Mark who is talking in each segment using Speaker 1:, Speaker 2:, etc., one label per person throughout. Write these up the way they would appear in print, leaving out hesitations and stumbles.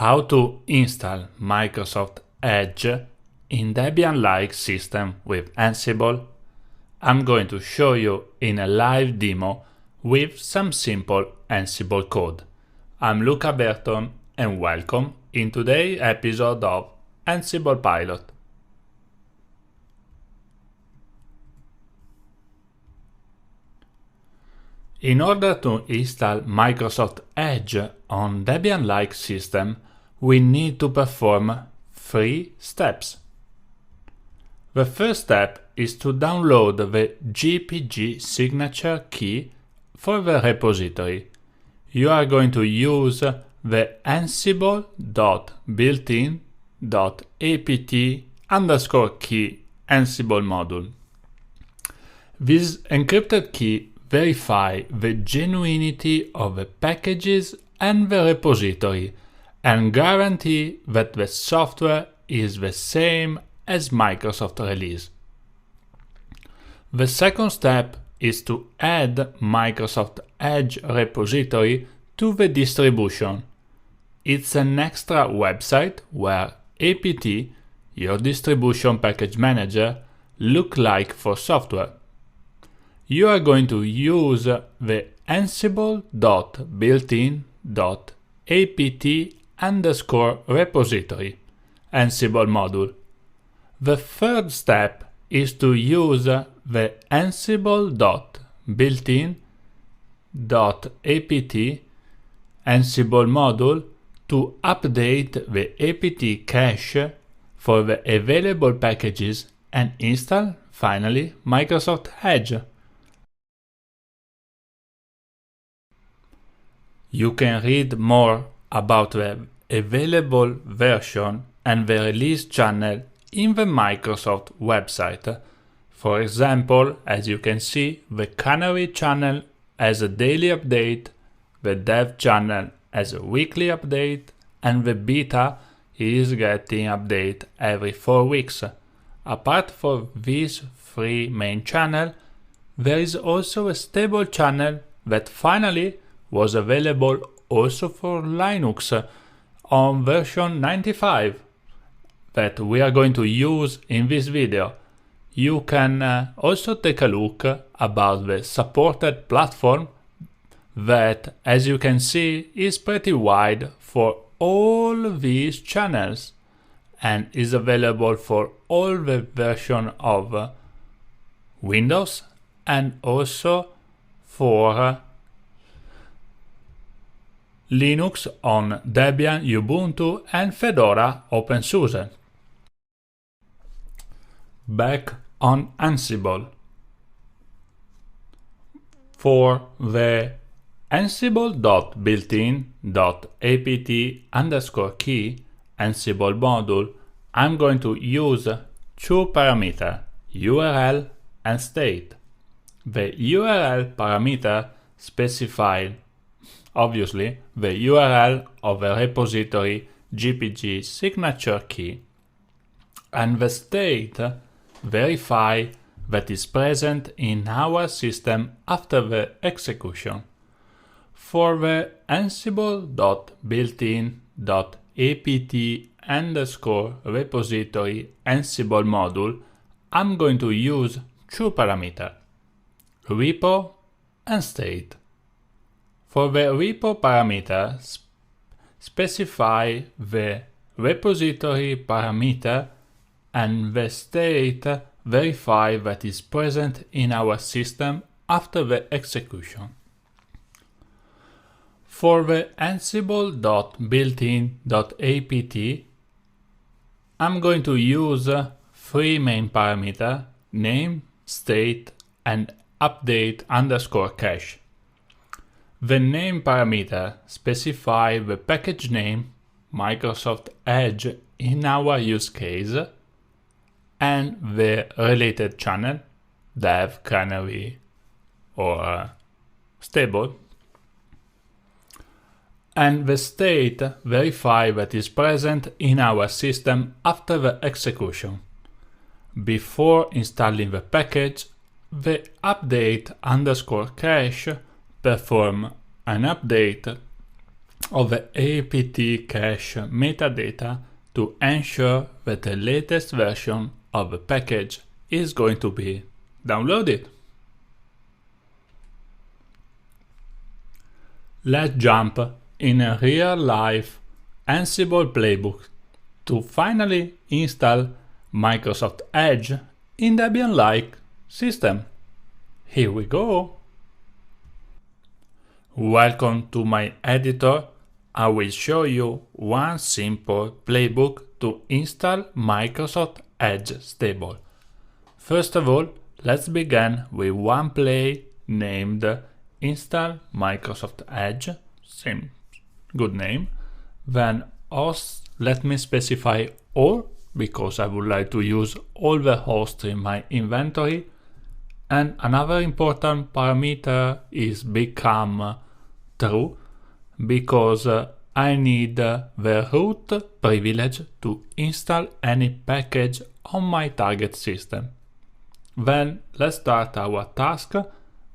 Speaker 1: How to install Microsoft Edge in Debian-like system with Ansible. I'm going to show you in a live demo with some simple Ansible code. I'm Luca Berton and welcome in today's episode of Ansible Pilot. In order to install Microsoft Edge on Debian-like system, we need to perform 3 steps. The first step is to download the GPG signature key for the repository. You are going to use the ansible.builtin.apt_key Ansible module. This encrypted key verify the genuinity of the packages and the repository and guarantee that the software is the same as Microsoft release. The second step is to add Microsoft Edge repository to the distribution. It's an extra website where apt, your distribution package manager, look like for software. You are going to use the ansible.builtin.apt_repository Ansible module. The third step is to use the ansible.builtin.apt Ansible module to update the apt cache for the available packages and install, finally, Microsoft Edge. You can read more about the available version and the release channel in the Microsoft website. For example, as you can see, the Canary channel has a daily update, the Dev channel has a weekly update, and the Beta is getting update every 4 weeks. Apart from these 3 main channels, there is also a stable channel that finally was available also for Linux on version 95 that we are going to use in this video. You can also take a look about the supported platform that, as you can see, is pretty wide for all these channels and is available for all the version of Windows and also for Linux on Debian, Ubuntu and Fedora OpenSUSE. Back on Ansible. For the ansible.builtin.apt_key Ansible module, I'm going to use 2 parameters, URL and state. The URL parameter specifies obviously the URL of a repository GPG signature key, and the state verify that is present in our system after the execution. For the ansible.builtin.apt_repository Ansible module, I'm going to use 2 parameters, repo and state. For the repo parameter, specify the repository parameter and the state verify that is present in our system after the execution. For the ansible.builtin.apt, I'm going to use 3 main parameters, name, state, and update_cache. The name parameter specifies the package name, Microsoft Edge in our use case, and the related channel, Dev, Canary, or Stable. And the state verifies that is present in our system after the execution. Before installing the package, the update_cache perform an update of the apt cache metadata to ensure that the latest version of the package is going to be downloaded. Let's jump in a real-life Ansible playbook to finally install Microsoft Edge in Debian-like system. Here we go. Welcome to my editor. I will show you one simple playbook to install Microsoft Edge stable. First of all, let's begin with one play named Install Microsoft Edge. Same good name. Then hosts, let me specify all because I would like to use all the hosts in my inventory. And another important parameter is become true because I need the root privilege to install any package on my target system. Then let's start our task,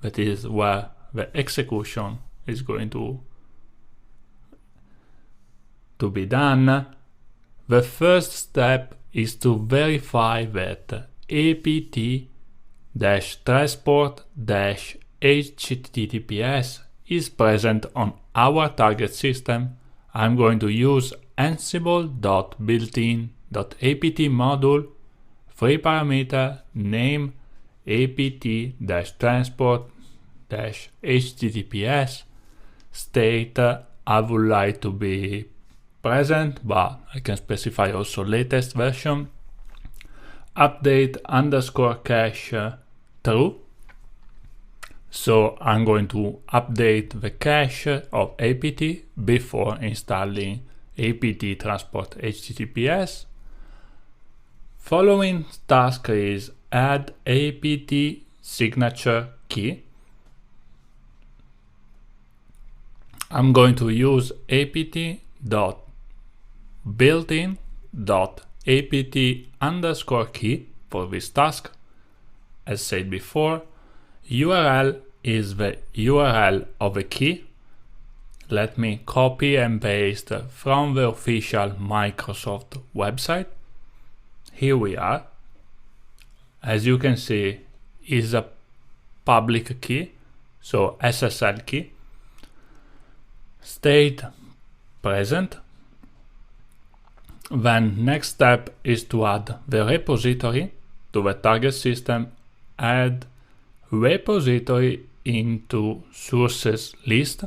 Speaker 1: that is where the execution is going to be done. The first step is to verify that apt-transport-https is present on our target system. I'm going to use ansible.builtin.apt module, free parameter name apt-transport-https, state I would like to be present, but I can specify also latest version, update underscore cache true. So I'm going to update the cache of apt before installing apt transport https. Following task is add apt signature key. I'm going to use apt-builtin.apt_key for this task. As said before, URL is the URL of a key. Let me copy and paste from the official Microsoft website. Here we are. As you can see, is a public key, so SSL key. State present. Then next step is to add the repository to the target system. Add repository into sources list.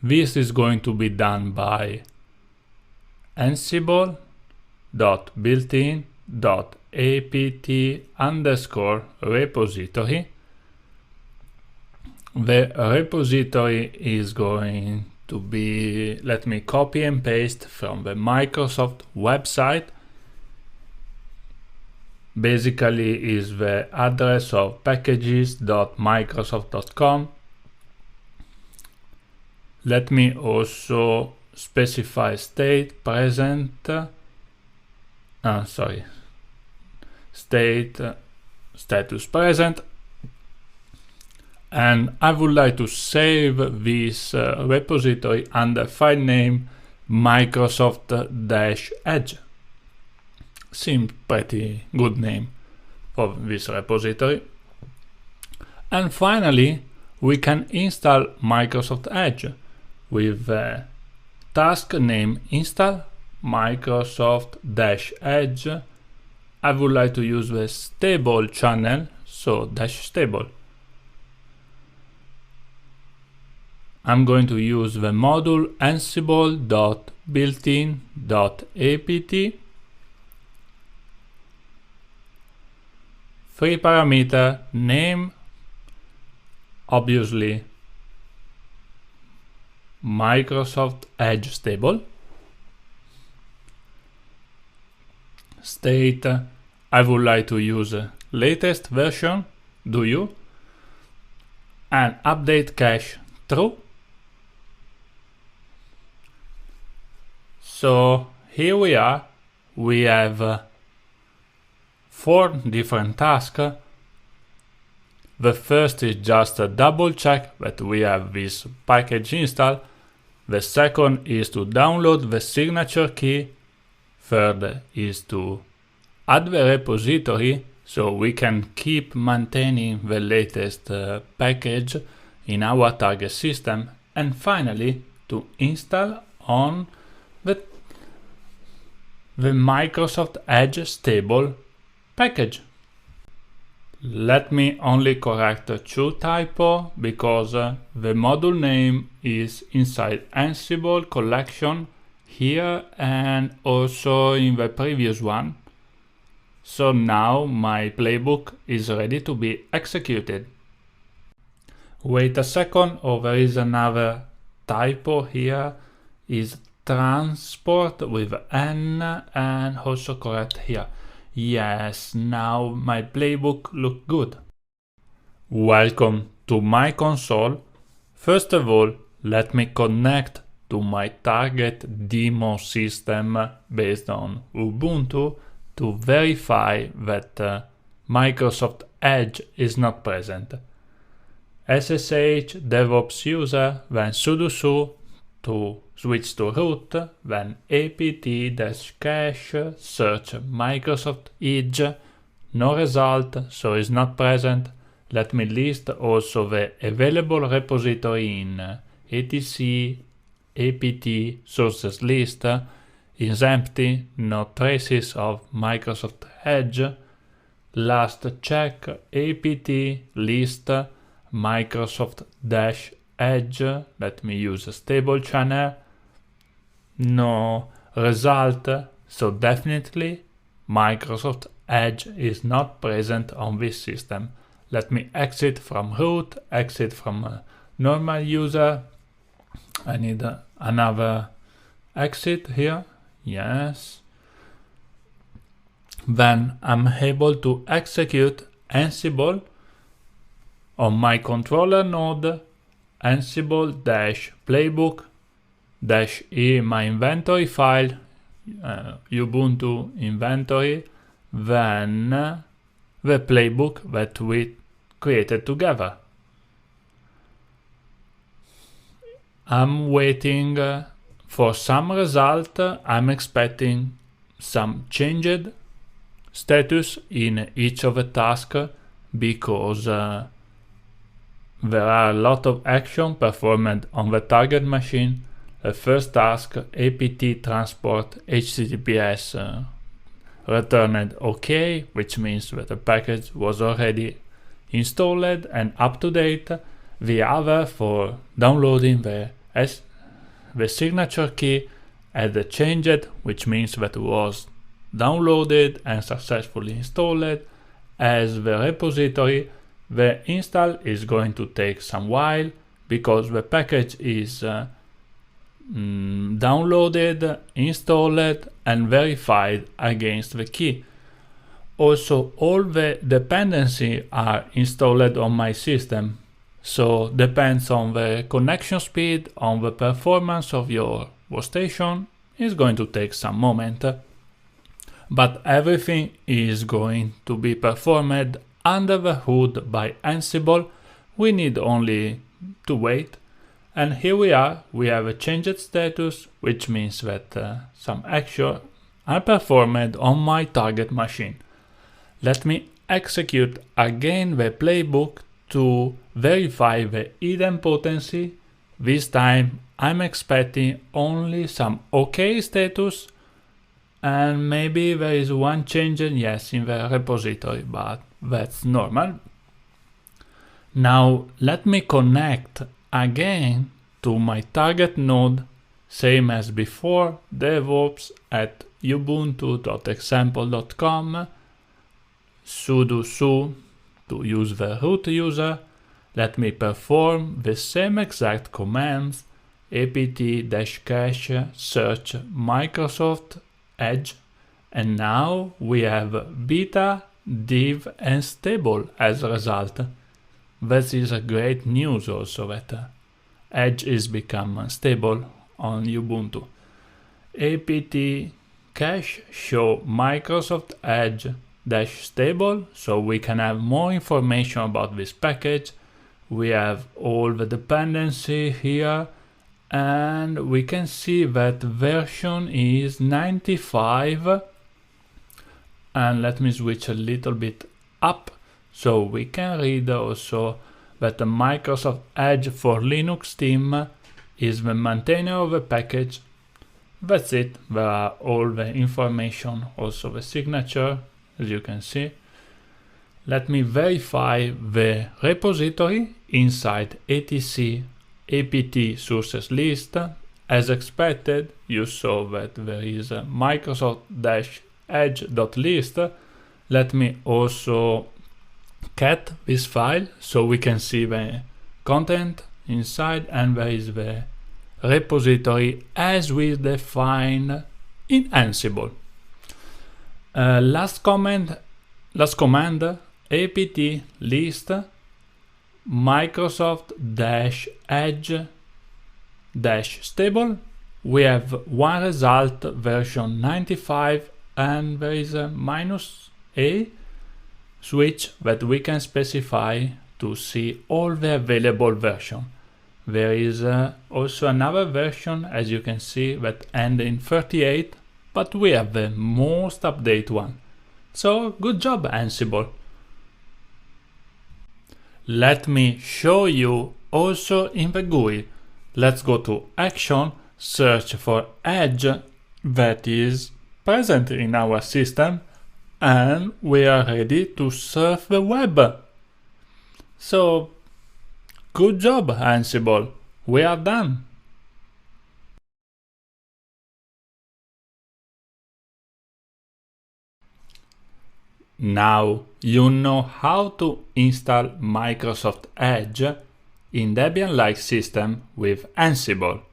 Speaker 1: This is going to be done by ansible.builtin.apt_repository. The repository is going to be, let me copy and paste from the Microsoft website. Basically is the address of packages.microsoft.com. Let me also specify state present, status present. And I would like to save this repository under file name Microsoft-Edge. Seems pretty good name for this repository. And finally, we can install Microsoft Edge with the task name install Microsoft-Edge. I would like to use the stable channel, so -stable. I'm going to use the module ansible.builtin.apt, free parameter name, obviously Microsoft Edge stable, state I would like to use latest version, do you, and update cache true. So here we are, we have 4 different tasks. The first is just a double check that we have this package installed. The second is to download the signature key. Third is to add the repository so we can keep maintaining the latest package in our target system. And finally, to install on the Microsoft Edge stable package. Let me only correct 2 typos because the module name is inside Ansible collection here and also in the previous one. So now my playbook is ready to be executed. Wait a second, there is another typo here, is transport with N and also correct here. Yes, now my playbook looks good. Welcome to my console. First of all, let me connect to my target demo system based on Ubuntu to verify that Microsoft Edge is not present. SSH DevOps user, then sudo su to switch to root, then apt-cache, search Microsoft Edge, no result, so is not present. Let me list also the available repository in etc apt sources list, is empty, no traces of Microsoft Edge. Last check apt list Microsoft-Edge, let me use a stable channel, no result, so definitely Microsoft Edge is not present on this system. Let me exit from root, exit from a normal user. I need another exit here, yes. Then I'm able to execute Ansible on my controller node, Ansible-playbook-e my inventory file, Ubuntu inventory, then the playbook that we created together. I'm waiting for some result. I'm expecting some changed status in each of the tasks because there are a lot of action performed on the target machine. The first task, apt transport HTTPS, returned OK, which means that the package was already installed and up to date. The other, for downloading the signature key, had changed, which means that it was downloaded and successfully installed. As the repository, the install is going to take some while because the package is downloaded, installed and verified against the key. Also, all the dependencies are installed on my system, so depends on the connection speed, on the performance of your workstation. It's going to take some moment, but everything is going to be performed under the hood by Ansible. We need only to wait, and here we are. We have a changed status, which means that some action are performed on my target machine. Let me execute again the playbook to verify the idempotency. This time I'm expecting only some OK status, and maybe there is one change, yes, in the repository, but that's normal. Now let me connect again to my target node, same as before, devops at ubuntu.example.com, sudo su to use the root user. Let me perform the same exact commands, apt-cache search Microsoft Edge, and now we have beta, div and stable as a result. This is a great news also that Edge is become stable on Ubuntu. apt-cache show Microsoft Edge stable, so we can have more information about this package. We have all the dependency here, and we can see that version is 95. And let me switch a little bit up so we can read also that the Microsoft Edge for Linux team is the maintainer of the package. That's it. There are all the information, also the signature, as you can see. Let me verify the repository inside etc apt sources list. As expected, you saw that there is a Microsoft-edge.list. Let me also cat this file so we can see the content inside, and there is the repository as we define in Ansible. Last command apt list Microsoft-edge-stable. We have one result, version 95, and there is a -a switch that we can specify to see all the available version. There is also another version, as you can see, that ends in 38, but we have the most updated one. So good job, Ansible. Let me show you also in the GUI. Let's go to Action, search for Edge that is present in our system, and we are ready to surf the web. So, good job, Ansible. We are done. Now you know how to install Microsoft Edge in Debian-like system with Ansible.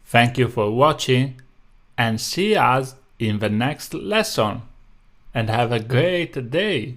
Speaker 1: Thank you for watching, and see us in the next lesson, and have a great day!